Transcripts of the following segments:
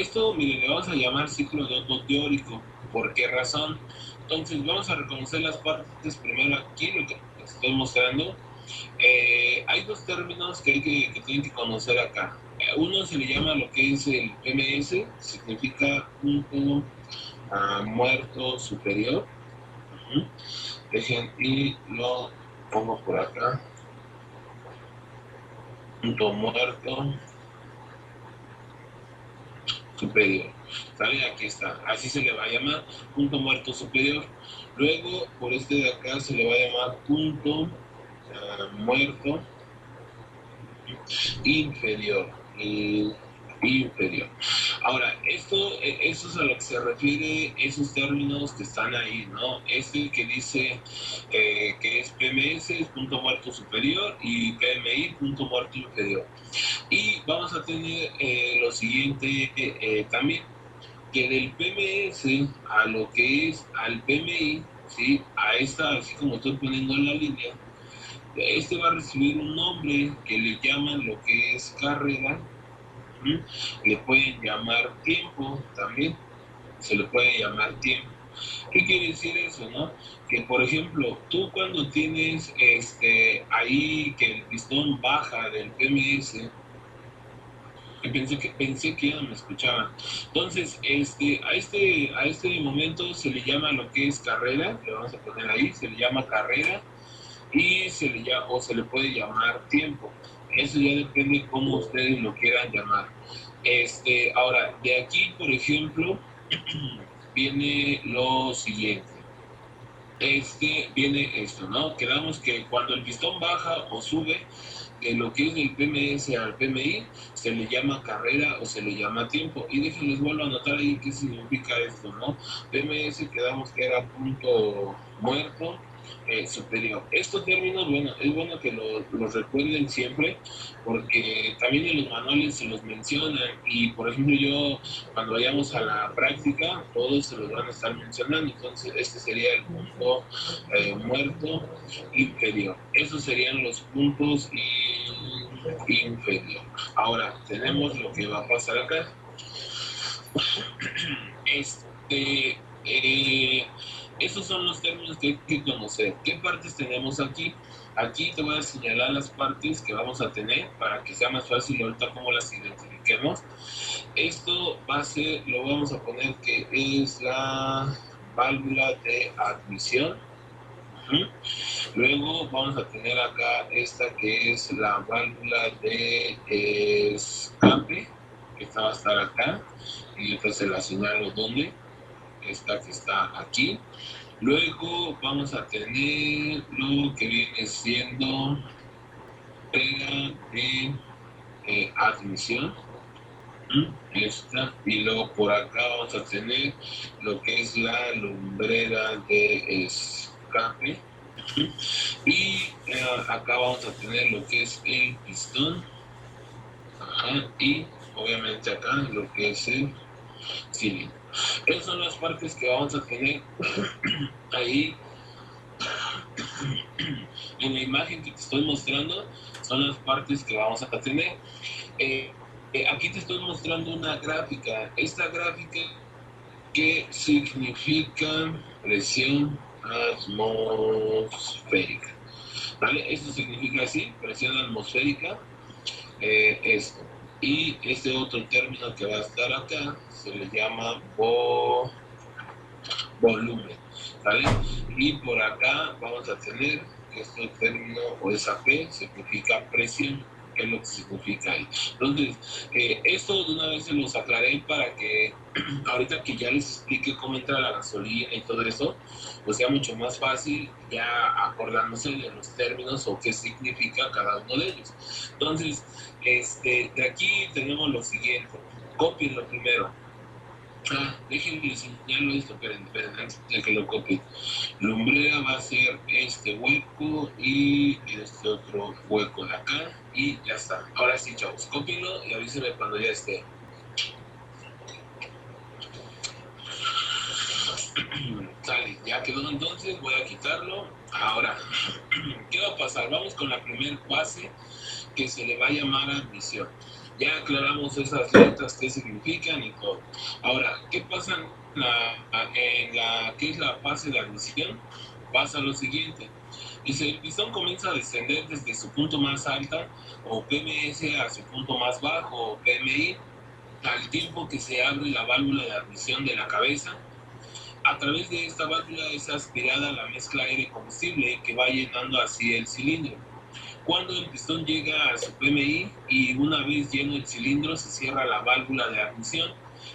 esto, mire, le vamos a llamar ciclo de Otto teórico. ¿Por qué razón? Entonces, vamos a reconocer las partes primero aquí, lo que les estoy mostrando. Hay dos términos que tienen que conocer acá. Uno se le llama lo que es el PMS, significa punto muerto superior. Dejen y lo pongo por acá. Punto muerto superior. ¿Sale? Aquí está. Así se le va a llamar punto muerto superior. Luego, por este de acá se le va a llamar punto muerto inferior. Inferior. Ahora, esto es a lo que se refiere esos términos que están ahí, ¿no? Este que dice que es PMS, es punto muerto superior, y PMI, punto muerto inferior. Y vamos a tener lo siguiente también, que del PMS a lo que es al PMI, ¿sí? A esta, así como estoy poniendo en la línea, este va a recibir un nombre que le llaman lo que es carrera. Le pueden llamar tiempo también, se le puede llamar tiempo. ¿Qué quiere decir eso, no? Que, por ejemplo, tú cuando tienes ahí que el pistón baja del PMS, pensé que ya no me escuchaban. Entonces, a este momento se le llama lo que es carrera, le vamos a poner ahí, se le llama carrera, y se le puede llamar tiempo. Eso ya depende cómo ustedes lo quieran llamar. Ahora, de aquí, por ejemplo, viene lo siguiente. Viene esto, ¿no? Quedamos que cuando el pistón baja o sube de lo que es del PMS al PMI, se le llama carrera o se le llama tiempo. Y déjenles vuelvo a anotar ahí qué significa esto, ¿no? PMS quedamos que era punto muerto superior. Estos términos, bueno, es bueno que los recuerden siempre, porque también en los manuales se los mencionan, y por ejemplo yo, cuando vayamos a la práctica, todos se los van a estar mencionando. Entonces este sería el punto muerto inferior. Esos serían los puntos inferior. Ahora tenemos lo que va a pasar acá. Esos son los términos que hay que conocer. ¿Qué partes tenemos aquí? Aquí te voy a señalar las partes que vamos a tener para que sea más fácil ahorita cómo las identifiquemos. Esto va a ser, lo vamos a poner que es la válvula de admisión. Luego vamos a tener acá esta que es la válvula de escape, que esta va a estar acá, y esta se la señalo donde, esta que está aquí. Luego vamos a tener lo que viene siendo pega de admisión, esta, y luego por acá vamos a tener lo que es la lumbrera de escape, y acá vamos a tener lo que es el pistón, y obviamente acá lo que es el cilindro. Esas son las partes que vamos a tener ahí en la imagen que te estoy mostrando. Son las partes que vamos a tener. Aquí te estoy mostrando una gráfica. Esta gráfica que significa presión atmosférica, ¿vale? Esto significa así, presión atmosférica, esto. Y este otro término que va a estar acá se le llama volumen, ¿vale? Y por acá vamos a tener este término, o esa P significa presión, que es lo que significa ahí. Entonces, esto de una vez se los aclaré para que ahorita que ya les explique cómo entra la gasolina y todo eso, pues sea mucho más fácil ya acordándose de los términos o qué significa cada uno de ellos. Entonces, de aquí tenemos lo siguiente. Cópienlo primero. Déjenme señalarlo esto, pero antes de que lo copien. Lumbrera va a ser este hueco y este otro hueco de acá, y ya está. Ahora sí, chavos, cópienlo y avísenme cuando ya esté. Sale, ya quedó. Entonces voy a quitarlo. Ahora, ¿qué va a pasar? Vamos con la primera fase, que se le va a llamar admisión. Ya aclaramos esas letras, qué significan y todo. Ahora, ¿qué pasa en la que es la fase de admisión? Pasa lo siguiente. Y si el pistón comienza a descender desde su punto más alto, o PMS a su punto más bajo, o PMI, al tiempo que se abre la válvula de admisión de la cabeza, a través de esta válvula es aspirada la mezcla aire-combustible que va llenando así el cilindro. Cuando el pistón llega a su PMI y una vez lleno el cilindro se cierra la válvula de admisión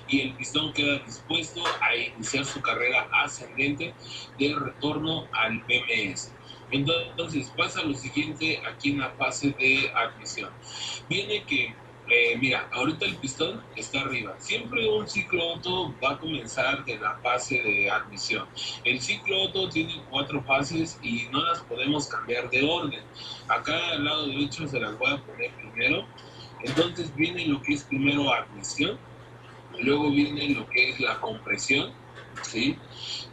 y el pistón queda dispuesto a iniciar su carrera ascendente de retorno al PMS. Entonces pasa lo siguiente aquí en la fase de admisión. Viene que mira, ahorita el pistón está arriba. Siempre un ciclo Otto va a comenzar de la fase de admisión. El ciclo Otto tiene 4 fases y no las podemos cambiar de orden. Acá al lado derecho se las voy a poner primero. Entonces viene lo que es primero admisión, luego viene lo que es la compresión, ¿sí?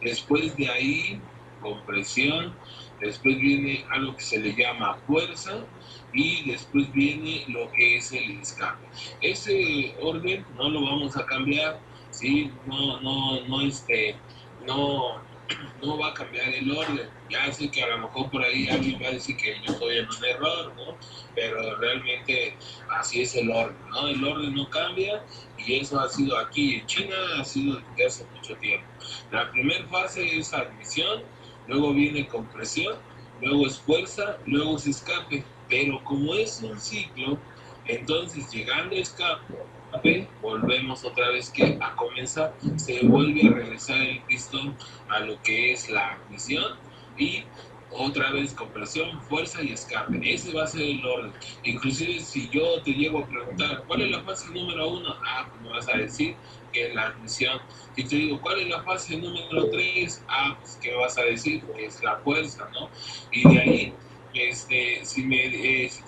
Después de ahí, compresión, después viene algo que se le llama fuerza y después viene lo que es el escape. Ese orden no lo vamos a cambiar, ¿sí? No va a cambiar el orden. Ya sé que a lo mejor por ahí alguien va a decir que yo estoy en un error, ¿no? Pero realmente así es el orden, ¿no? El orden no cambia y eso ha sido aquí en China, ha sido desde hace mucho tiempo. La primera fase es admisión, luego viene compresión, luego es fuerza, luego es escape. Pero como es un ciclo, entonces llegando a escape, volvemos otra vez que a comenzar, se vuelve a regresar el pistón a lo que es la admisión y otra vez compresión, fuerza y escape. Ese va a ser el orden. Inclusive si yo te llego a preguntar ¿cuál es la fase número 1? Pues me vas a decir que es la admisión. Si te digo ¿cuál es la fase número 3? Pues que vas a decir que es la fuerza, ¿no? Y de ahí si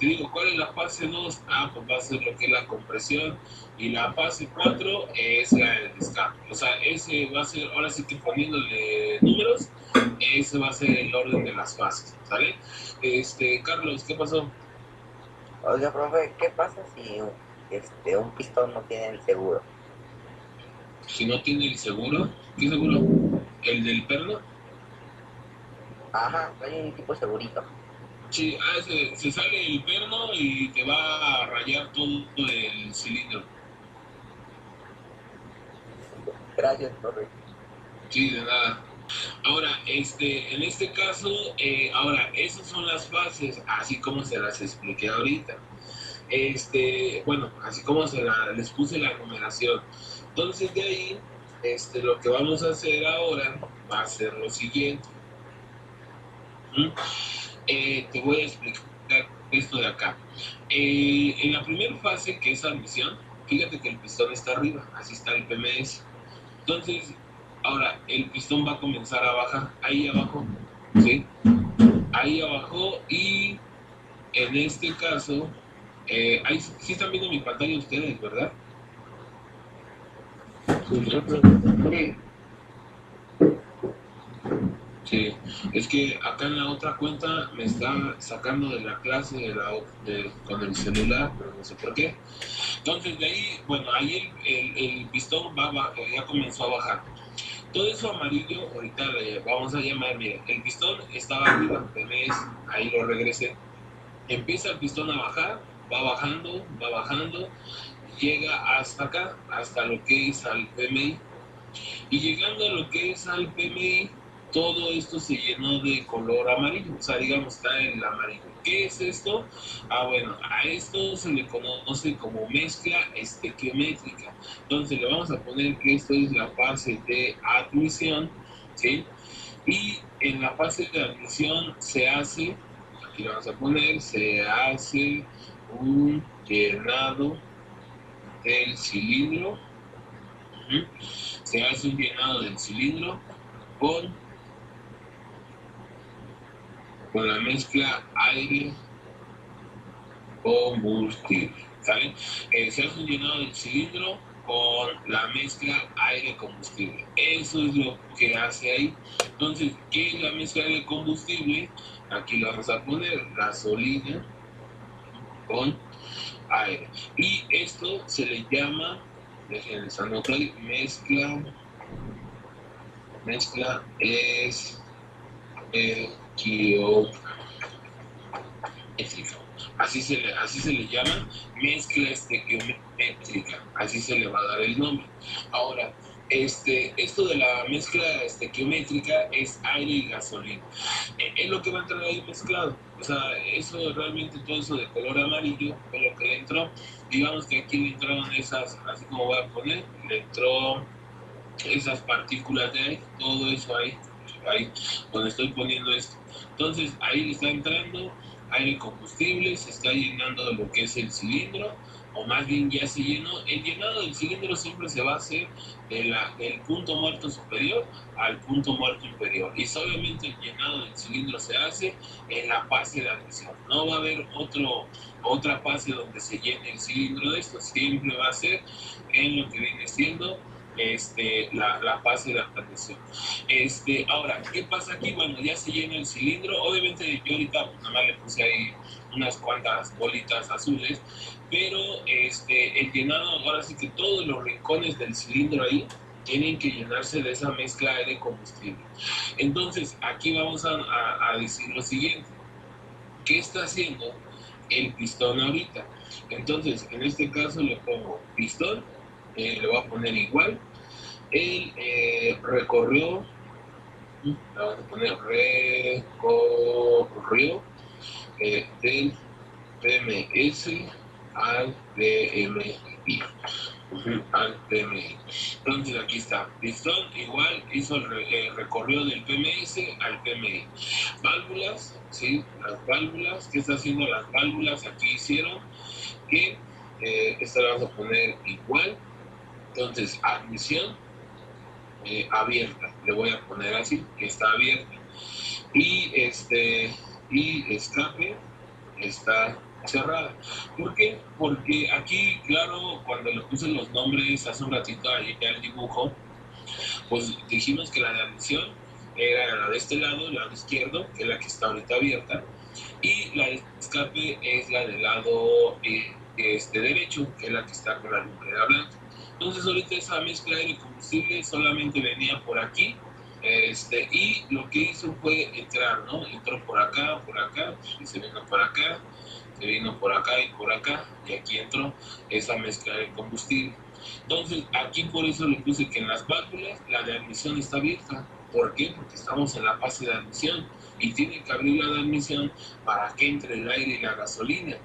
te digo cuál es la fase 2, pues va a ser lo que es la compresión y la fase 4 es la del escape. O sea, ese va a ser, ahora sí que poniéndole números, ese va a ser el orden de las fases, ¿sale? Carlos, ¿qué pasó? Oiga, profe, ¿qué pasa si un pistón no tiene el seguro? Si no tiene el seguro, ¿qué seguro? ¿El del perno? Ajá, hay un tipo de segurito. Sí, se sale el perno y te va a rayar todo el cilindro. Gracias, profe. Sí, de nada. Ahora, en este caso, ahora, esas son las fases, así como se las expliqué ahorita. Bueno, así como les puse la numeración. Entonces, de ahí, lo que vamos a hacer ahora va a ser lo siguiente. ¿Mm? Te voy a explicar esto de acá. En la primera fase, que es admisión, fíjate que el pistón está arriba, así está el PMS. Entonces, ahora el pistón va a comenzar a bajar ahí abajo, ¿sí? Ahí abajo y en este caso, ahí sí están viendo mi pantalla ustedes, ¿verdad? Sí. Sí, es que acá en la otra cuenta me está sacando de la clase con el celular, pero no sé por qué. Entonces de ahí, bueno, ahí el pistón ya comenzó a bajar. Todo eso amarillo, ahorita le vamos a llamar, mire, el pistón estaba arriba, ves, ahí lo regresé. Empieza el pistón a bajar, va bajando, llega hasta acá, hasta lo que es al PMI. Y llegando a lo que es al PMI, todo esto se llenó de color amarillo, o sea, digamos, está en el amarillo. ¿Qué es esto? Bueno, a esto se le conoce como mezcla estequiométrica. Entonces le vamos a poner que esto es la fase de admisión, ¿sí? Y en la fase de admisión se hace, aquí le vamos a poner, se hace un llenado del cilindro. Se hace un llenado del cilindro con, con la mezcla aire combustible, ¿sale? Se hace un llenado del cilindro con la mezcla aire combustible. Eso es lo que hace ahí. Entonces, ¿qué es la mezcla aire combustible? Aquí lo vamos a poner gasolina con aire. Y esto se le llama, déjenles anotar ahí, mezcla estequiométrica. Así se le llama, mezcla estequiométrica, así se le va a dar el nombre. Ahora, esto de la mezcla estequiométrica es aire y gasolina. Es lo que va a entrar ahí mezclado. O sea, eso realmente, todo eso de color amarillo fue lo que le entró. Digamos que aquí le entraron esas, así como voy a poner, le entró esas partículas de aire, todo eso ahí donde estoy poniendo esto. Entonces ahí le está entrando aire combustible, se está llenando de lo que es el cilindro, o más bien ya se llenó. El llenado del cilindro siempre se va a hacer del punto muerto superior al punto muerto inferior, y solamente el llenado del cilindro se hace en la fase de admisión. No va a haber otra fase donde se llene el cilindro de esto, siempre va a ser en lo que viene siendo la fase de admisión. Ahora, ¿qué pasa aquí? Bueno, ya se llena el cilindro. Obviamente yo ahorita pues, nada más le puse ahí unas cuantas bolitas azules, pero el llenado, ahora sí que todos los rincones del cilindro ahí tienen que llenarse de esa mezcla de combustible. Entonces, aquí vamos a decir lo siguiente. ¿Qué está haciendo el pistón ahorita? Entonces, en este caso le pongo pistón, le voy a poner igual. Él recorrió, vamos a poner recorrió del PMS al PMI. Al PMI. Entonces aquí está, pistón igual hizo el recorrido del PMS al PMI. Válvulas, ¿sí? Las válvulas, ¿qué está haciendo las válvulas? Aquí hicieron que esta la vamos a poner igual. Entonces, admisión abierta, le voy a poner así, que está abierta. Y escape está cerrada. ¿Por qué? Porque aquí, claro, cuando le puse los nombres hace un ratito ahí al dibujo, pues dijimos que la de admisión era la de este lado, el lado izquierdo, que es la que está ahorita abierta, y la de escape es la del lado derecho, que es la que está con la lumbrera blanca. Entonces ahorita esa mezcla de combustible solamente venía por aquí, y lo que hizo fue entrar, ¿no? Entró por acá, y se vino por acá, se vino por acá, y aquí entró esa mezcla de combustible. Entonces, aquí por eso le puse que en las válvulas la de admisión está abierta. ¿Por qué? Porque estamos en la fase de admisión y tiene que abrir la de admisión para que entre el aire y la gasolina.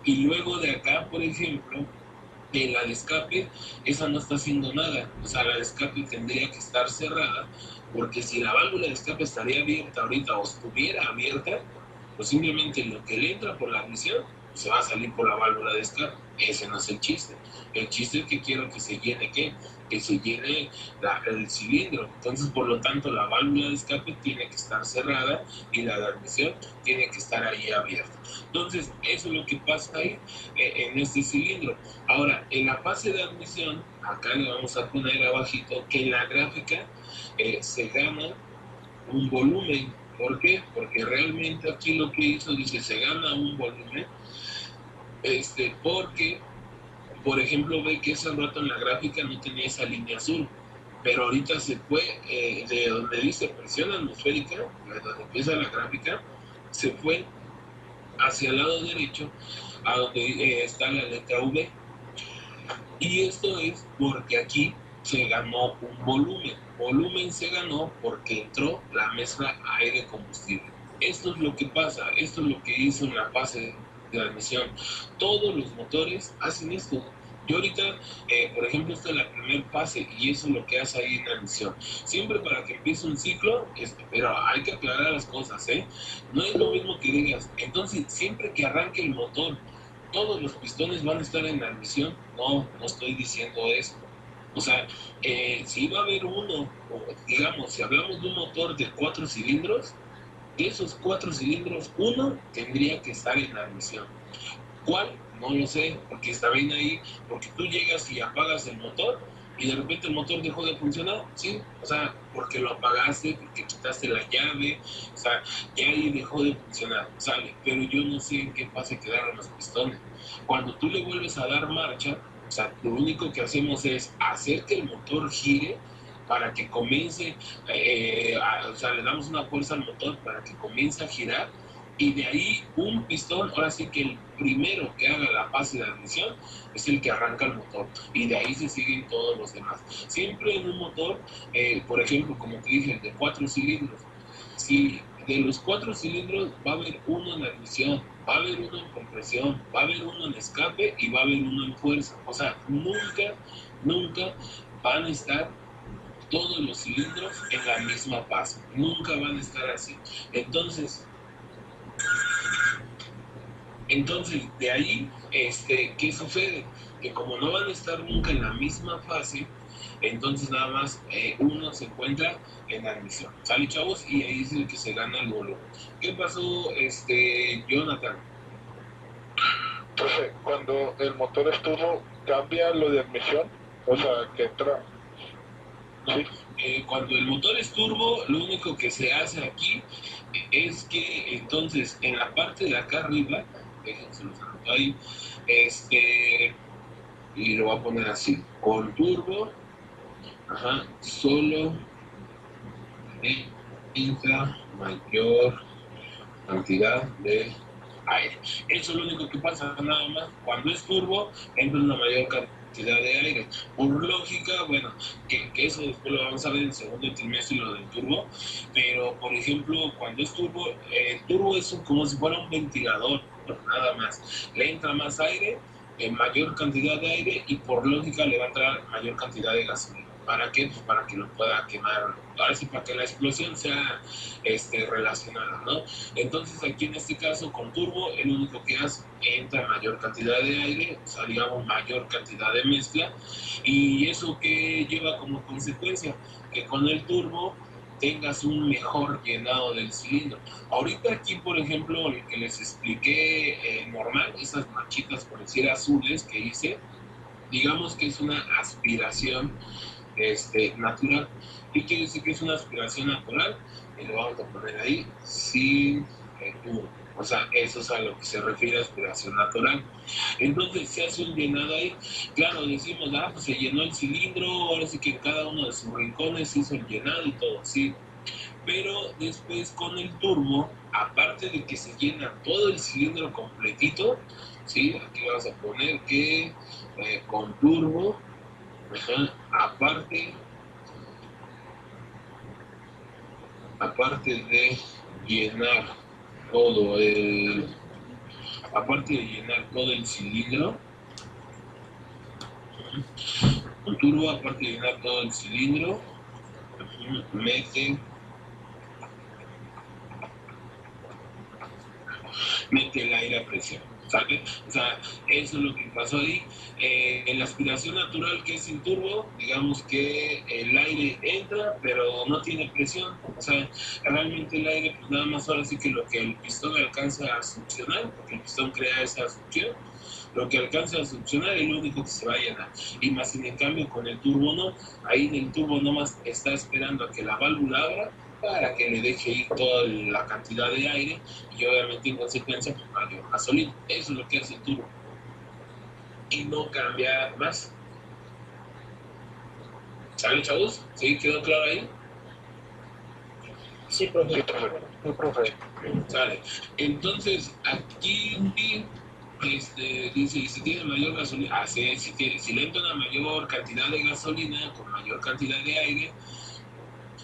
Y luego de acá, por ejemplo, en la de escape, esa no está haciendo nada. O sea, la de escape tendría que estar cerrada, porque si la válvula de escape estaría abierta ahorita o estuviera abierta, pues simplemente lo que le entra por la admisión se va a salir por la válvula de escape. Ese no es el chiste. El chiste es que quiero que se llene, ¿qué? Que se llene el cilindro. Entonces, por lo tanto, la válvula de escape tiene que estar cerrada y la de admisión tiene que estar ahí abierta. Entonces, eso es lo que pasa ahí en este cilindro. Ahora, en la fase de admisión, acá le vamos a poner abajito que en la gráfica se gana un volumen. ¿Por qué? Porque realmente aquí lo que hizo, dice, se gana un volumen, porque, por ejemplo, ve que hace un rato en la gráfica no tenía esa línea azul, pero ahorita se fue de donde dice presión atmosférica, de donde empieza la gráfica, se fue hacia el lado derecho, a donde está la letra V. Y esto es porque aquí se ganó un volumen. Volumen se ganó porque entró la mezcla aire-combustible. Esto es lo que pasa, esto es lo que hizo en la fase de admisión. Todos los motores hacen esto. Yo ahorita, por ejemplo, esta es la primera fase y eso es lo que hace ahí en la admisión. Siempre para que empiece un ciclo, pero hay que aclarar las cosas, ¿eh? No es lo mismo que digas, entonces siempre que arranque el motor, todos los pistones van a estar en la admisión. No, no estoy diciendo eso. O sea, si va a haber uno, o digamos, si hablamos de un motor de 4 cilindros, de esos 4 cilindros, uno tendría que estar en la admisión. ¿Cuál? No lo sé, porque está bien ahí, porque tú llegas y apagas el motor y de repente el motor dejó de funcionar, ¿sí? O sea, porque lo apagaste, porque quitaste la llave, o sea, ya ahí dejó de funcionar, sale, pero yo no sé en qué fase quedaron los pistones. Cuando tú le vuelves a dar marcha, o sea, lo único que hacemos es hacer que el motor gire para que comience, o sea, le damos una fuerza al motor para que comience a girar, y de ahí un pistón, ahora sí que el primero que haga la fase de admisión es el que arranca el motor, y de ahí se siguen todos los demás. Siempre en un motor, por ejemplo, como te dije, el de 4 cilindros, si de los 4 cilindros va a haber uno en admisión, va a haber uno en compresión, va a haber uno en escape y va a haber uno en fuerza. O sea, nunca van a estar todos los cilindros en la misma fase. Nunca van a estar así. Entonces, de ahí, ¿qué sucede? Que como no van a estar nunca en la misma fase, entonces nada más uno se encuentra en admisión. ¿Sale, chavos? Y ahí es el que se gana el bolo. ¿Qué pasó, Jonathan? Entonces, cuando el motor es turbo, ¿cambia lo de admisión? O sea, que entra... No. Sí. Cuando el motor es turbo, lo único que se hace aquí es que entonces en la parte de acá arriba, déjense los anoto ahí, y lo voy a poner así, con turbo, solo entra mayor cantidad de aire. Eso es lo único que pasa, nada más. Cuando es turbo, entra una mayor cantidad de aire. Por lógica, bueno, que eso después lo vamos a ver en el segundo trimestre, lo del turbo, pero por ejemplo, cuando es turbo, el turbo es como si fuera un ventilador, nada más. Le entra más aire, mayor cantidad de aire, y por lógica le va a entrar mayor cantidad de gasolina. ¿Para qué? Pues para que lo pueda quemar, ahora sí, para que la explosión sea relacionada, ¿no? Entonces aquí en este caso con turbo, el único que hace, entra mayor cantidad de aire, o sea, digamos mayor cantidad de mezcla, y eso que lleva como consecuencia que con el turbo tengas un mejor llenado del cilindro. Ahorita aquí, por ejemplo, el que les expliqué normal, esas manchitas por decir azules que hice, digamos que es una aspiración natural. ¿Qué quiere decir que es una aspiración natural? Y lo vamos a poner ahí, sin turbo. O sea, eso es a lo que se refiere a aspiración natural. Entonces se hace un llenado ahí. Claro, decimos, pues se llenó el cilindro, ahora sí que en cada uno de sus rincones se hizo el llenado y todo, sí. Pero después con el turbo, aparte de que se llena todo el cilindro completito, ¿sí? Aquí vamos a poner que con turbo, aparte de llenar todo el cilindro, con turbo, aparte de llenar todo el cilindro, mete el aire a presión, ¿sale? O sea, eso es lo que pasó ahí. En la aspiración natural, que es sin turbo, digamos que el aire entra, pero no tiene presión. O sea, realmente el aire, pues nada más ahora sí que lo que el pistón alcanza a succionar, porque el pistón crea esa succión, lo que alcanza a succionar es lo único que se va a llenar. Y más en cambio con el turbo no, ahí en el turbo nomás está esperando a que la válvula abra para que le deje ir toda la cantidad de aire, y obviamente en consecuencia pues mayor gasolina. Eso es lo que hace el turbo. Y no cambia más. ¿Sale, chavos? ¿Sí? ¿Quedó claro ahí? Sí, profe. Sí, profe. Sale. Entonces, aquí dice, y si tiene mayor gasolina, si le entra una mayor cantidad de gasolina con mayor cantidad de aire,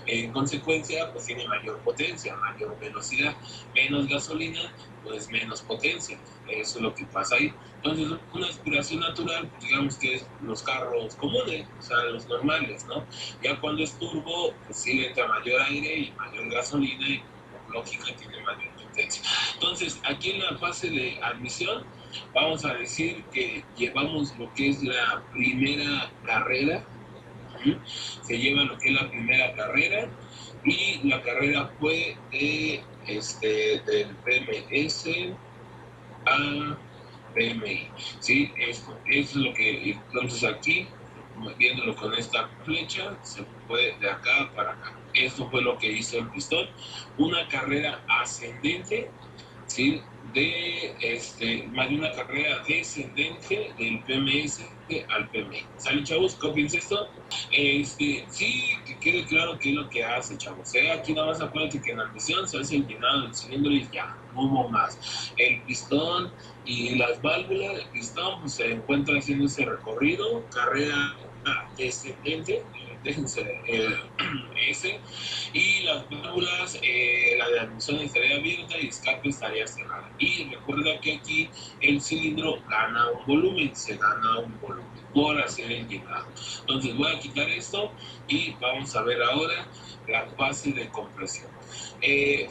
en consecuencia, pues tiene mayor potencia, mayor velocidad, menos gasolina, pues menos potencia. Eso es lo que pasa ahí. Entonces, una aspiración natural, pues digamos que es los carros comunes, o sea, los normales, ¿no? Ya cuando es turbo, pues sí le entra mayor aire y mayor gasolina, y por lógica tiene mayor potencia. Entonces, aquí en la fase de admisión, vamos a decir que llevamos lo que es la primera carrera. Se lleva lo que es la primera carrera, y la carrera fue del PMS a PMI, ¿sí? Eso es lo que, entonces aquí viéndolo con esta flecha, se puede de acá para acá. Esto fue lo que hizo el pistón, una carrera ascendente, ¿sí? Más de una carrera descendente del PMS al PMI. ¿Sale, chavos? Cópiense esto. Sí, que quede claro qué es lo que hace, chavos. Aquí nada más acuérdate que en la misión se hace el llenado del cilindro y ya, no hubo más. El pistón y las válvulas, el pistón pues, se encuentra haciendo ese recorrido, carrera descendente, déjense ese, y las válvulas, la de admisión estaría abierta y escape estaría cerrada. Y recuerda que aquí el cilindro gana un volumen, se gana un volumen por hacer el llenado. Entonces voy a quitar esto y vamos a ver ahora la fase de compresión.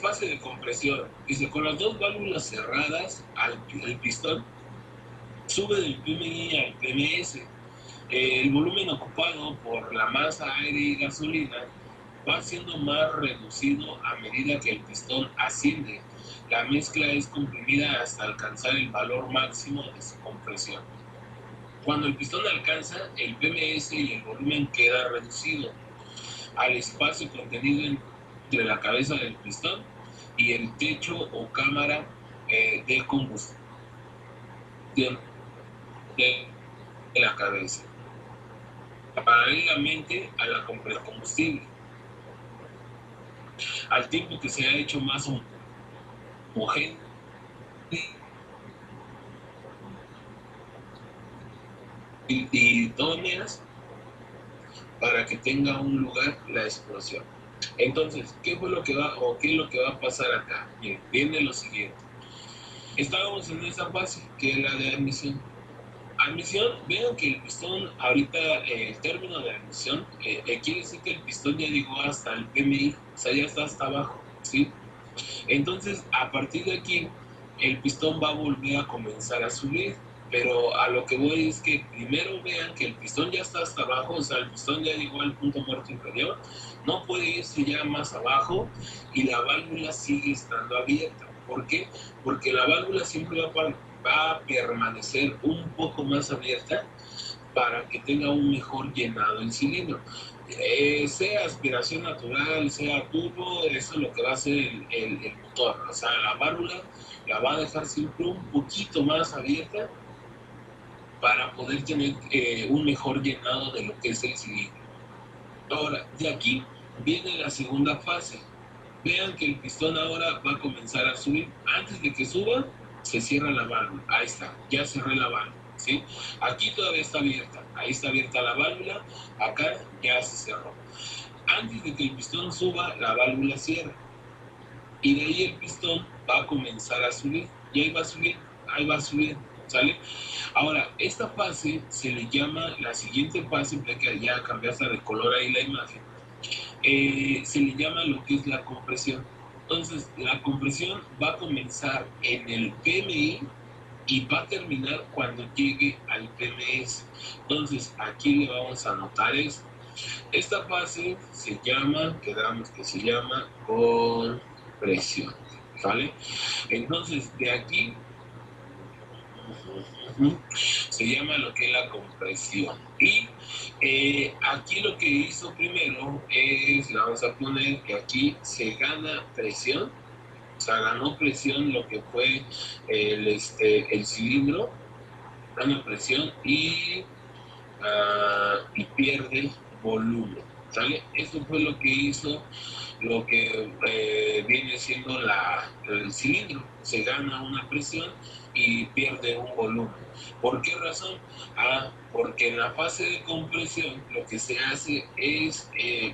Fase de compresión, dice, con las dos válvulas cerradas, el pistón sube del PMI al PMS. El volumen ocupado por la masa, aire y gasolina va siendo más reducido a medida que el pistón asciende. La mezcla es comprimida hasta alcanzar el valor máximo de su compresión. Cuando el pistón alcanza, el PMS y el volumen queda reducido al espacio contenido entre la cabeza del pistón y el techo o cámara de combustión de la cabeza, paralelamente a la compresión de combustible, al tiempo que se ha hecho más homogéneo y idóneas para que tenga un lugar la explosión. Entonces, ¿qué fue lo que va o qué es lo que va a pasar acá? Bien, viene lo siguiente. Estábamos en esa fase que es la de admisión. Admisión, vean que el pistón, ahorita el término de admisión, quiere decir que el pistón ya llegó hasta el PMI, o sea, ya está hasta abajo, ¿sí? Entonces, a partir de aquí, el pistón va a volver a comenzar a subir, pero a lo que voy es que primero vean que el pistón ya está hasta abajo, o sea, el pistón ya llegó al punto muerto inferior, no puede irse ya más abajo y la válvula sigue estando abierta. ¿Por qué? Porque la válvula siempre va a permanecer un poco más abierta para que tenga un mejor llenado el cilindro. Sea aspiración natural, sea turbo, eso es lo que va a hacer el motor. O sea, la válvula la va a dejar siempre un poquito más abierta para poder tener un mejor llenado de lo que es el cilindro. Ahora, de aquí viene la segunda fase. Vean que el pistón ahora va a comenzar a subir. Antes de que suba, se cierra la válvula. Ahí está, ya cerré la válvula, ¿sí? Aquí todavía está abierta. Ahí está abierta la válvula. Acá ya se cerró. Antes de que el pistón suba, la válvula cierra. Y de ahí el pistón va a comenzar a subir. Y ahí va a subir, ahí va a subir, ¿sale? Ahora, esta fase se le llama, la siguiente fase, que ya cambiaste de color ahí la imagen, se le llama lo que es la compresión. Entonces, la compresión va a comenzar en el PMI y va a terminar cuando llegue al PMS. Entonces, aquí le vamos a anotar esto. Esta fase se llama, quedamos que se llama compresión, ¿vale? Entonces, de aquí se llama lo que es la compresión. Y aquí lo que hizo primero es, le vamos a poner que aquí se gana presión, o sea, ganó presión lo que fue el cilindro, gana presión y pierde volumen, ¿sale? Esto fue lo que hizo, lo que viene siendo el cilindro, se gana una presión y pierde un volumen. ¿Por qué razón? Porque en la fase de compresión lo que se hace es,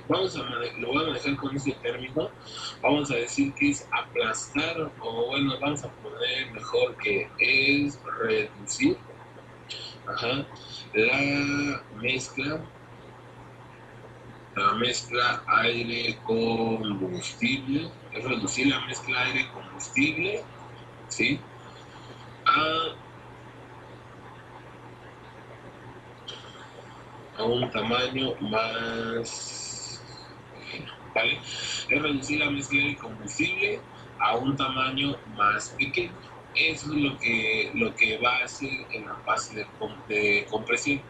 lo voy a manejar con ese término, vamos a decir que es aplastar, o bueno, vamos a poner mejor que es reducir la mezcla aire-combustible, es reducir la mezcla aire-combustible, ¿sí? A un tamaño más, ¿vale? Es reducir la mezcla de combustible a un tamaño más pequeño, eso es lo que va a hacer en la fase de compresión.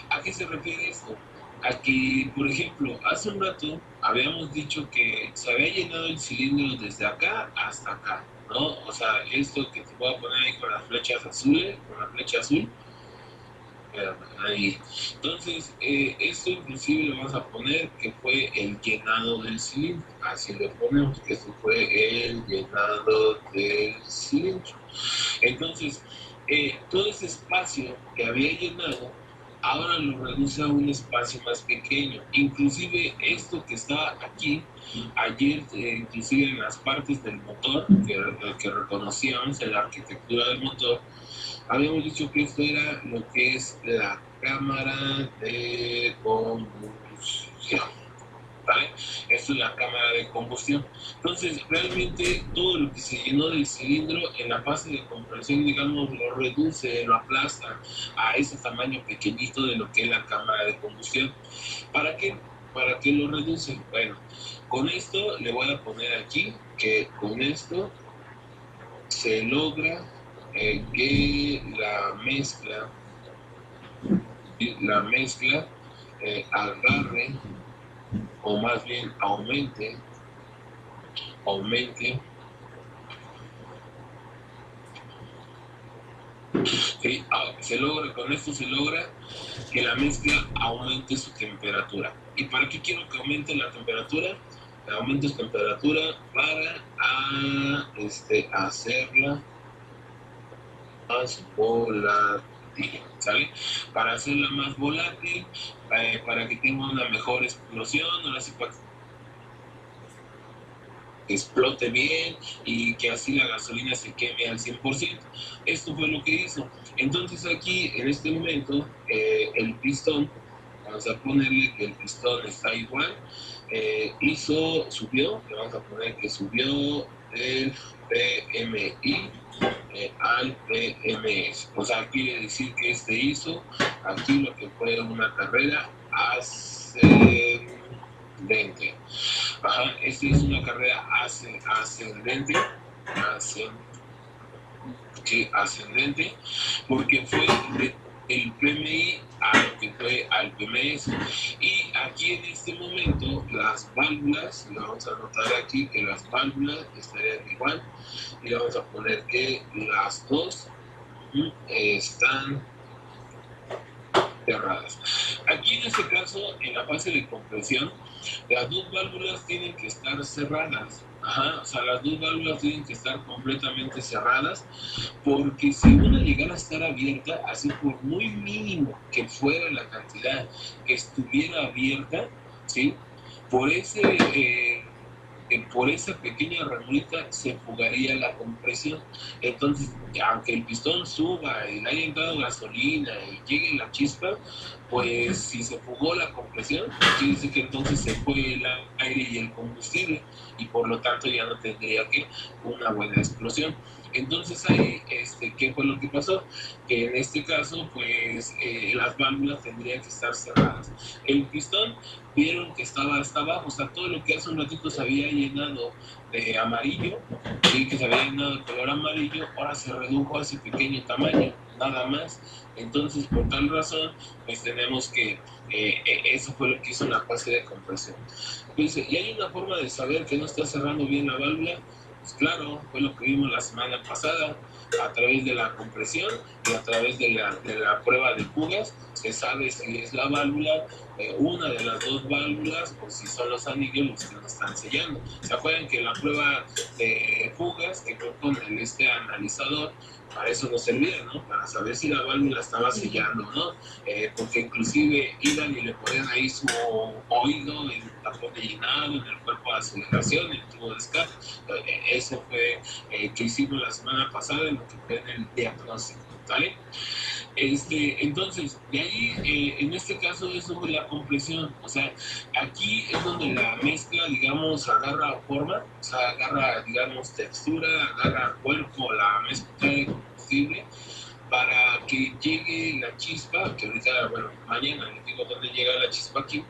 ¿A qué se refiere esto? A que, por ejemplo, hace un rato habíamos dicho que se había llenado el cilindro desde acá hasta acá, ¿no? O sea, esto que te voy a poner ahí con las flechas azules, con la flecha azul, ahí. Entonces, esto inclusive lo vamos a poner que fue el llenado del cilindro. Así lo ponemos, que esto fue el llenado del cilindro. Entonces, todo ese espacio que había llenado, ahora lo reduce a un espacio más pequeño. Inclusive esto que está aquí, ayer, inclusive en las partes del motor, que reconocíamos en la arquitectura del motor, habíamos dicho que esto era lo que es la cámara de combustión. ¿Vale? Esto es la cámara de combustión. Entonces, realmente todo lo que se llenó del cilindro en la fase de compresión, digamos, lo reduce, lo aplasta a ese tamaño pequeñito de lo que es la cámara de combustión. ¿Para qué? ¿Para qué lo reduce? Bueno, con esto le voy a poner aquí que con esto se logra que la mezcla agarre, o más bien aumente, ¿sí? Con esto se logra que la mezcla aumente su temperatura. ¿Y para qué quiero que aumente la temperatura? Aumente su temperatura para hacerla más volátil, ¿sale? Para hacerla más volátil, para que tenga una mejor explosión, ahora sí, para que explote bien y que así la gasolina se queme al 100%. Esto fue lo que hizo. Entonces aquí, en este momento, el pistón, vamos a ponerle que el pistón está igual, subió, le vamos a poner que subió el PMI al PMS. O sea, quiere decir que hizo aquí lo que fue una carrera ascendente. Ajá, esta es una carrera ascendente, porque fue del PMI a lo que fue al PMS. Y aquí en este momento las válvulas, lo vamos a anotar aquí que las válvulas estarían igual, y vamos a poner que las dos están cerradas. Aquí en este caso, en la fase de compresión, las dos válvulas tienen que estar cerradas. Ajá, o sea, las dos válvulas tienen que estar completamente cerradas, porque si una llegara a estar abierta, así por muy mínimo que fuera la cantidad que estuviera abierta, ¿sí? Por por esa pequeña ranurita se fugaría la compresión. Entonces, aunque el pistón suba y le haya entrado gasolina y llegue la chispa, pues si se fugó la compresión, quiere decir que entonces se fue el aire y el combustible, y por lo tanto ya no tendría que una buena explosión. Entonces ahí, ¿qué fue lo que pasó? Que en este caso, pues las válvulas tendrían que estar cerradas. El pistón, vieron que estaba hasta abajo, o sea, todo lo que hace un ratito se había llenado de amarillo, ¿sí? Que se había llenado de color amarillo, ahora se redujo a ese pequeño tamaño, nada más. Entonces, por tal razón, pues tenemos que, eso fue lo que hizo la fase de compresión. Dice, ¿y hay una forma de saber que no está cerrando bien la válvula? Pues claro, fue lo que vimos la semana pasada, a través de la compresión y a través de la prueba de fugas, se sabe si es la válvula, una de las dos válvulas, o si son los anillos los que nos están sellando. ¿Se acuerdan que la prueba de fugas, que fue con analizador, para eso nos servía, ¿no? Para saber si la válvula estaba sellando, ¿no? Porque inclusive iban y le ponían ahí su oído en el tapón de llenado, en el cuerpo de aceleración, en el tubo de escape. Eso fue que hicimos la semana pasada en lo que fue en el diagnóstico, ¿vale? Entonces, de ahí, en este caso, es sobre la compresión. O sea, aquí es donde la mezcla, digamos, agarra forma, o sea, agarra, digamos, textura, agarra cuerpo, la mezcla de combustible, para que llegue la chispa, que ahorita, bueno, mañana les digo dónde llega la chispa aquí.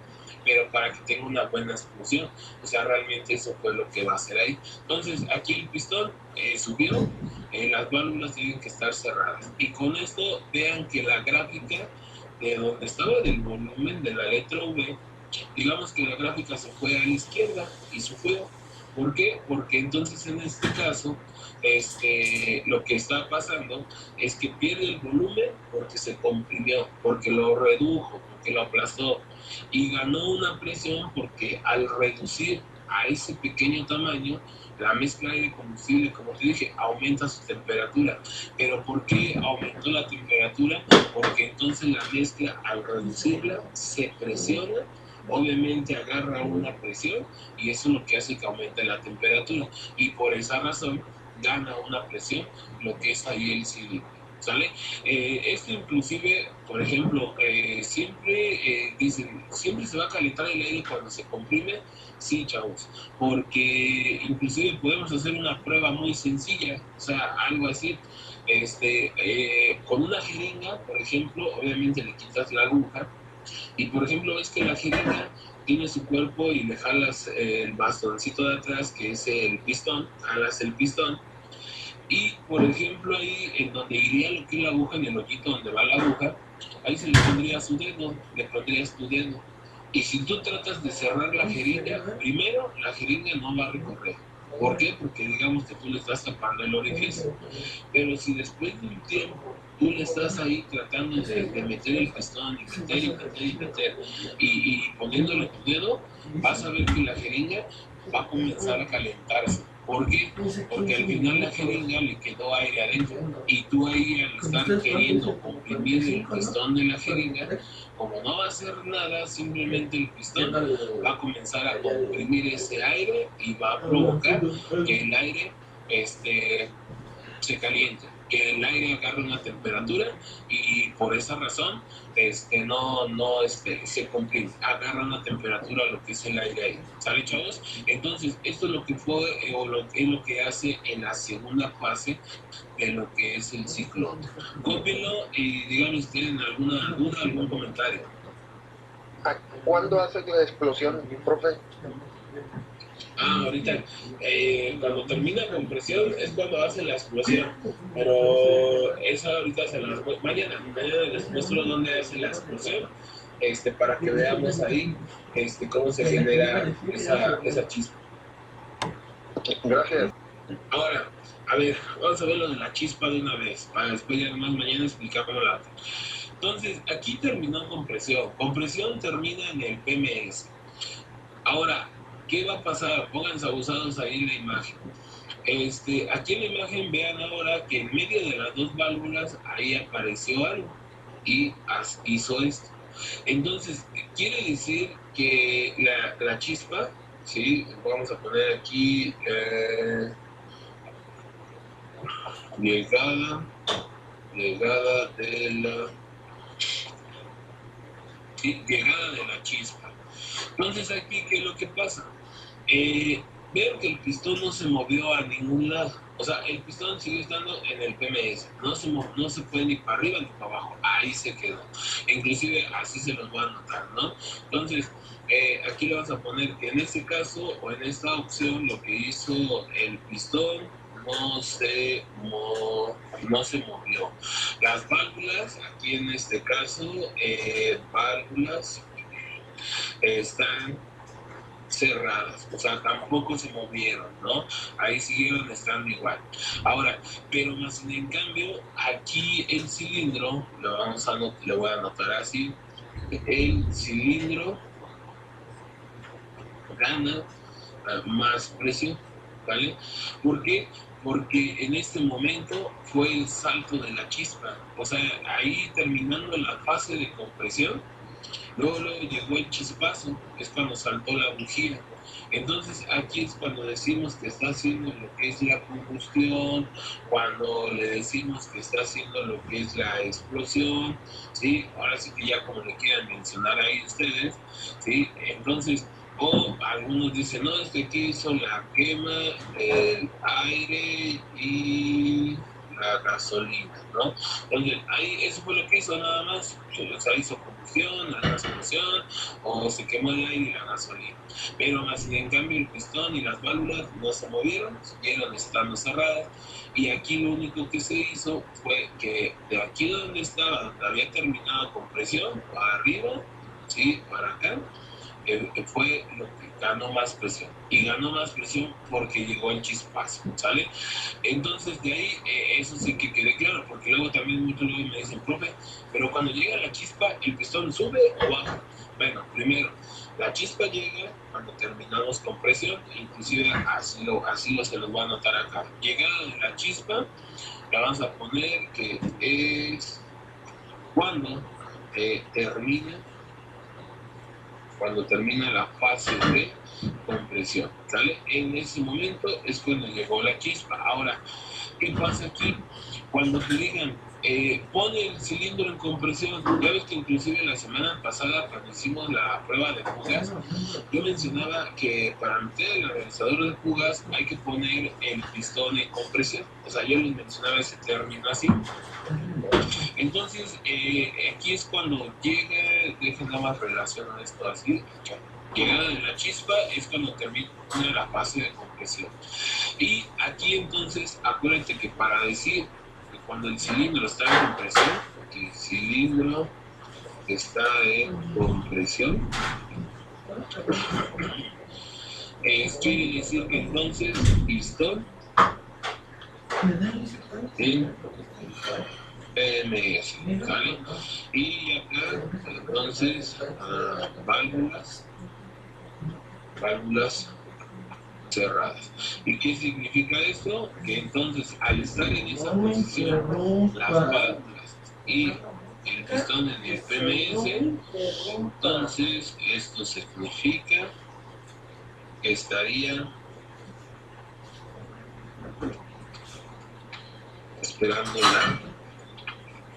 pero para que tenga una buena explosión. O sea, realmente eso fue lo que va a hacer ahí. Entonces, aquí el pistón subió, las válvulas tienen que estar cerradas. Y con esto, vean que la gráfica de donde estaba del volumen de la letra V, digamos que la gráfica se fue a la izquierda y sufrió. ¿Por qué? Porque entonces en este caso, lo que está pasando es que pierde el volumen porque se comprimió, porque lo redujo, porque lo aplastó y ganó una presión porque al reducir a ese pequeño tamaño, la mezcla aire combustible, como te dije, aumenta su temperatura. ¿Pero por qué aumentó la temperatura? Porque entonces la mezcla al reducirla se presiona, obviamente agarra una presión y eso es lo que hace que aumente la temperatura y por esa razón gana una presión lo que es ahí el cilindro. ¿Sale? Esto inclusive, por ejemplo, siempre dicen, siempre se va a calentar el aire cuando se comprime. Sí, chavos, porque inclusive podemos hacer una prueba muy sencilla, o sea, algo así, con una jeringa, por ejemplo, obviamente le quitas la aguja, y por ejemplo, ves que la jeringa tiene su cuerpo y le jalas el bastoncito de atrás, que es el pistón, jalas el pistón, y por ejemplo, ahí en donde iría lo que es la aguja, en el hoyito donde va la aguja, ahí se le pondría su dedo, le pondrías tu dedo. Y si tú tratas de cerrar la jeringa, primero la jeringa no va a recorrer. ¿Por qué? Porque digamos que tú le estás tapando el orificio. Pero si después de un tiempo tú le estás ahí tratando de meter el pistón y meter y meter y meter y poniéndole tu dedo, vas a ver que la jeringa va a comenzar a calentarse. ¿Por qué? Porque al final la jeringa le quedó aire adentro y tú ahí al estar queriendo comprimir el pistón de la jeringa, como no va a hacer nada, simplemente el pistón va a comenzar a comprimir ese aire y va a provocar que el aire se caliente, que el aire agarre una temperatura y por esa razón se comprime, agarra una temperatura lo que es el aire ahí. ¿Sale, chavos? Entonces, esto es lo que fue es lo que hace en la segunda fase de lo que es el ciclo. Cópienlo y díganme si tienen alguna duda, algún comentario. ¿Cuándo hace la explosión, profe? Ahorita, cuando termina compresión es cuando hace la explosión, pero eso ahorita mañana les muestro dónde hace la explosión, para que veamos ahí, cómo se genera esa chispa. Gracias. Ahora, a ver, vamos a ver lo de la chispa de una vez, para después ya más mañana explicamos la otra. Entonces, aquí terminó compresión. Compresión termina en el PMS. Ahora, ¿qué va a pasar? Pónganse abusados ahí en la imagen. Aquí en la imagen vean ahora que en medio de las dos válvulas ahí apareció algo y hizo esto. Entonces, quiere decir que la chispa, ¿sí? Vamos a poner aquí llegada de la... ¿sí? Llegada de la chispa. Entonces aquí, ¿qué es lo que pasa? Veo que el pistón no se movió a ningún lado. O sea, el pistón sigue estando en el PMS. No se fue ni para arriba ni para abajo. Ahí se quedó. Inclusive así se los va a notar, ¿no? Entonces, aquí le vas a poner que en este caso o en esta opción lo que hizo el pistón no se movió. Las válvulas, aquí en este caso, válvulas están cerradas, o sea, tampoco se movieron, ¿no? Ahí siguieron estando igual. Ahora, pero más sin en cambio, aquí el cilindro, le voy a anotar así, el cilindro gana más presión, ¿vale? ¿Por qué? Porque en este momento fue el salto de la chispa, o sea, ahí terminando la fase de compresión, luego llegó el chispazo, es cuando saltó la bujía. Entonces aquí es cuando decimos que está haciendo lo que es la combustión, cuando le decimos que está haciendo lo que es la explosión, ¿sí? Ahora sí que ya como le quieran mencionar ahí ustedes, ¿sí? Entonces, o algunos dicen, no, es que aquí hizo la quema del aire y la gasolina, ¿no? Entonces, ahí eso fue lo que hizo nada más, o sea, hizo combustión, la explosión, o se quemó el aire y la gasolina. Pero más sin en cambio el pistón y las válvulas no se movieron, siguieron estando cerradas, y aquí lo único que se hizo fue que de aquí donde estaba, donde había terminado con presión, para arriba, ¿sí? Para acá, fue lo que ganó más presión. Y ganó más presión porque llegó el chispazo, ¿sale? Entonces de ahí, eso sí que quede claro, porque luego también muchos luego me dicen, profe, pero cuando llega la chispa, ¿el pistón sube o baja? Bueno, primero, la chispa llega cuando terminamos con presión, inclusive así lo se los voy a anotar acá. Llegada de la chispa, la vamos a poner que es cuando termina la fase de compresión, ¿sale? En ese momento es cuando llegó la chispa. Ahora, ¿qué pasa aquí? Cuando te digan, pone el cilindro en compresión, ya ves que inclusive la semana pasada cuando hicimos la prueba de fugas, yo mencionaba que para meter el realizador de fugas hay que poner el pistón en compresión. O sea, yo les mencionaba ese término así. Entonces, aquí es cuando llega, dejen nada más relacionar esto así, llegada de la chispa es cuando termina la fase de compresión. Y aquí entonces, acuérdate que para decir que cuando el cilindro está en compresión, que el cilindro está en compresión, quiere decir que entonces pistón en PMS, ¿vale? Y acá, entonces, válvulas cerradas. ¿Y qué significa esto? Que entonces, al estar en esa posición, las válvulas y el pistón en el PMS, entonces, esto significa que estaría esperando la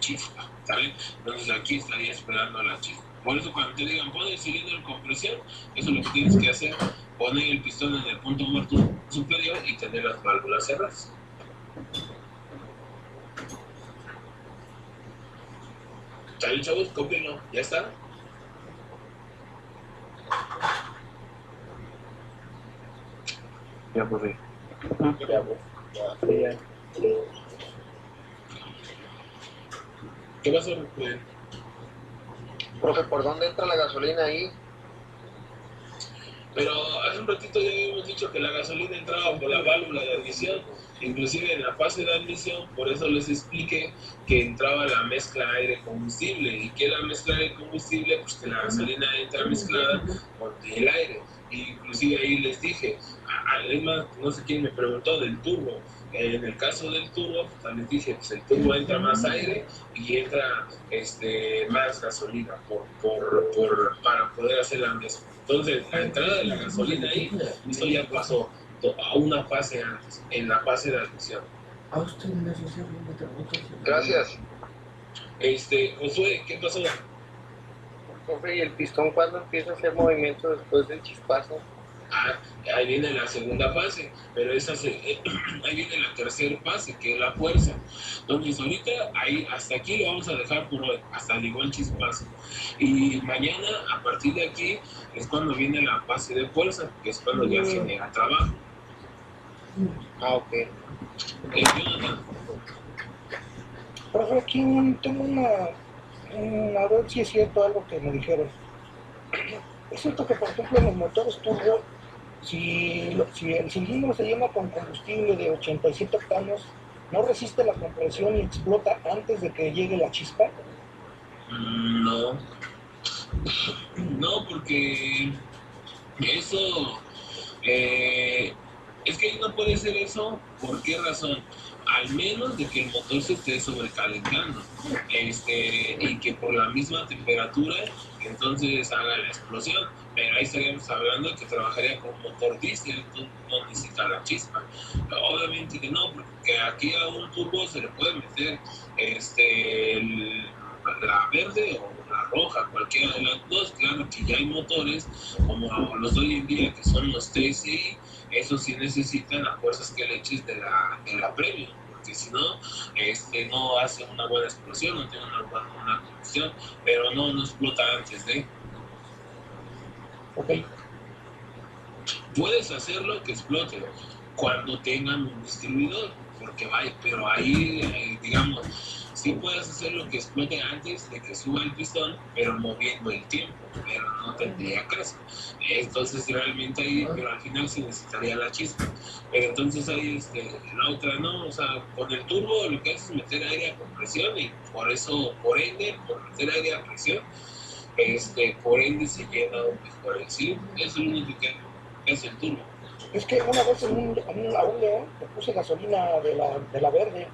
chispa, ¿sabes? Entonces aquí estaría esperando la chispa. Por eso cuando te digan pon el cilindro en compresión, eso es lo que tienes que hacer, poner el pistón en el punto muerto superior y tener las válvulas cerradas. ¿Sale, chavos? Cópienlo, ¿ya está? Ya, pues sí. Ya. ¿Qué va a hacer? Profe, ¿por dónde entra la gasolina ahí? Pero hace un ratito ya habíamos dicho que la gasolina entraba por la válvula de admisión, inclusive en la fase de admisión, por eso les expliqué que entraba la mezcla aire-combustible, y que la mezcla aire-combustible, pues que la gasolina entra mezclada con el aire, y inclusive ahí les dije, además, no sé quién me preguntó del turbo, en el caso del turbo, pues les dije, pues el turbo entra más aire y entra más gasolina para poder hacer la mezcla. Entonces, la entrada de la gasolina ahí, esto ya pasó a una fase antes, en la fase de admisión. Gracias. Josué, ¿qué pasó? Profe, ¿y el pistón cuándo empieza a hacer movimiento después del chispazo? Ahí viene la segunda fase, pero ahí viene la tercera fase, que es la fuerza. Entonces ahorita, ahí, hasta aquí lo vamos a dejar por hoy, hasta llegó el chispazo. Y mañana, a partir de aquí, es cuando viene la fase de fuerza, que es cuando ya genera trabajo. Ok. Jonathan, Profe, aquí tengo a ver si es cierto algo que me dijeron. Es cierto que, por ejemplo, en los motores turbo, si el cilindro se llena con combustible de 87 octanos, ¿no resiste la compresión y explota antes de que llegue la chispa? no. No, porque eso, es que no puede ser eso. ¿Por qué razón? Al menos de que el motor se esté sobrecalentando, y que por la misma temperatura entonces haga la explosión. Pero ahí estaríamos hablando de que trabajaría con motor diésel, entonces no necesita la chispa. Obviamente que no, porque aquí a un turbo se le puede meter la verde o la roja, cualquiera de las dos. Claro que ya hay motores como los de hoy en día, que son los TSI, esos sí necesitan las fuerzas que le eches de la premium, porque si no, no hace una buena explosión, no tiene una combustión, pero no explota antes de. Ok. Puedes hacerlo que explote cuando tengan un distribuidor, porque vaya, pero ahí, digamos, sí puedes hacerlo que explote antes de que suba el pistón, pero moviendo el tiempo, pero no tendría caso. Entonces realmente ahí, pero al final se necesitaría la chispa. Pero entonces ahí la otra no, o sea, con el turbo lo que haces es meter aire a compresión y por eso, por ende, por meter aire a presión, por ende se llena mejor el cilindro. Eso es lo único que hace el turbo. Es que una vez a un León le puse gasolina de la verde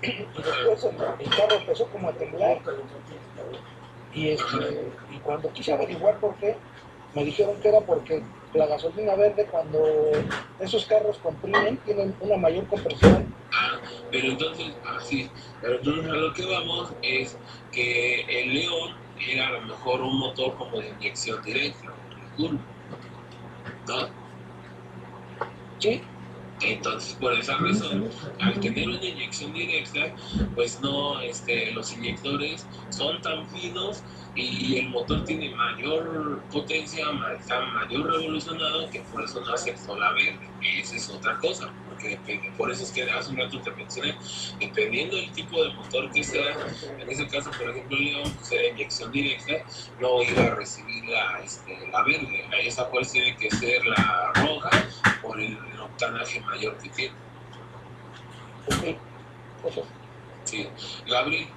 y después el carro empezó como a temblar y cuando quise averiguar por qué, me dijeron que era porque la gasolina verde cuando esos carros comprimen tienen una mayor compresión. Pero entonces, pero entonces a lo que vamos es que el León era a lo mejor un motor como de inyección directa, ¿no? Sí. Entonces, por esa razón, al tener una inyección directa, pues no, los inyectores son tan finos y el motor tiene mayor potencia, está mayor revolucionado, que por eso no aceptó la verde. Esa es otra cosa, porque depende. Por eso es que hace un rato te mencioné, dependiendo del tipo de motor que sea, en ese caso, por ejemplo, el León, pues era inyección directa, no iba a recibir la verde. Esa pues tiene que ser la roja por el octanaje mayor que tiene. Ok. Eso. Sí. Gabriel.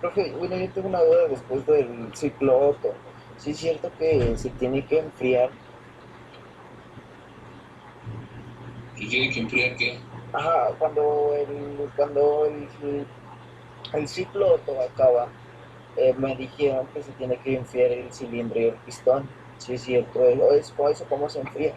Profe, bueno, yo tengo una duda después del ciclo Otto. ¿Sí es cierto que se tiene que enfriar? ¿Y tiene que enfriar qué? Ajá, cuando el ciclo Otto acaba, me dijeron que se tiene que enfriar el cilindro y el pistón. ¿Sí es cierto? ¿O eso cómo se enfría?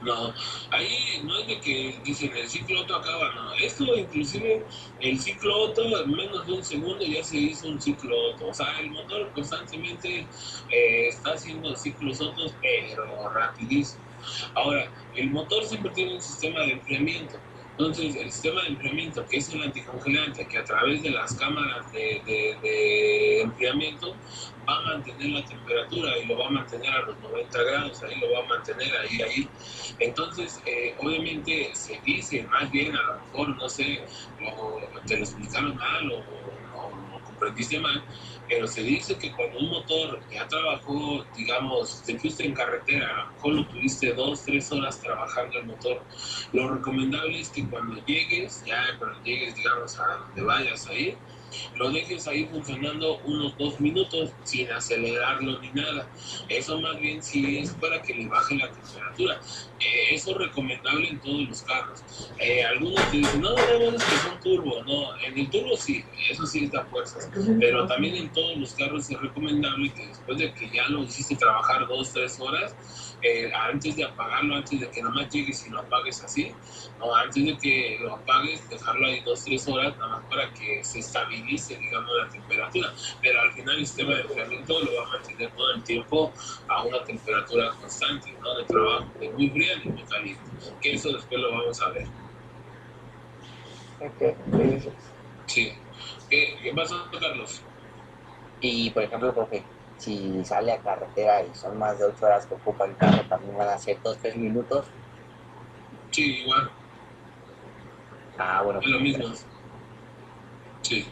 No, ahí no es de que dicen el ciclo Otto acaba, no. Esto inclusive, el ciclo Otto en menos de un segundo ya se hizo un ciclo Otto. O sea, el motor constantemente está haciendo ciclos Ottos, pero rapidísimo. Ahora, el motor siempre tiene un sistema de enfriamiento. Entonces, el sistema de enfriamiento, que es el anticongelante, que a través de las cámaras de enfriamiento va a mantener la temperatura y lo va a mantener a los 90 grados, ahí lo va a mantener ahí. Entonces, obviamente se dice, más bien a lo mejor, no sé, te lo explicaron mal o comprendiste mal, pero se dice que cuando un motor ya trabajó, digamos, te fuiste en carretera, a lo mejor lo tuviste 2-3 horas trabajando el motor, lo recomendable es que cuando llegues, digamos, a donde vayas a ir, lo dejes ahí funcionando unos 2 minutos sin acelerarlo ni nada. Eso más bien sí es para que le baje la temperatura. Eso es recomendable en todos los carros. Algunos te dicen, no, es que son turbo. No, en el turbo sí, eso sí da fuerzas. Pero también en todos los carros es recomendable que después de que ya lo hiciste trabajar 2-3 horas, antes de apagarlo, antes de que nomás llegues y lo apagues así, no, antes de que lo apagues, dejarlo ahí 2-3 horas, nada más para que se estabilice, digamos, la temperatura. Pero al final el sistema de enfriamiento lo va a mantener todo el tiempo a una temperatura constante, ¿no? De trabajo, de muy fría ni muy caliente. Que eso después lo vamos a ver. Ok, sí. ¿Qué pasa, Carlos? Y por ejemplo, profe, si sale a carretera y son más de 8 horas que ocupa el carro, también van a ser 2-3 minutos. Sí, igual. Bueno. Es lo mismo. Sí.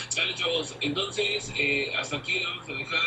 Sale, chavos. Entonces, hasta aquí vamos a dejar.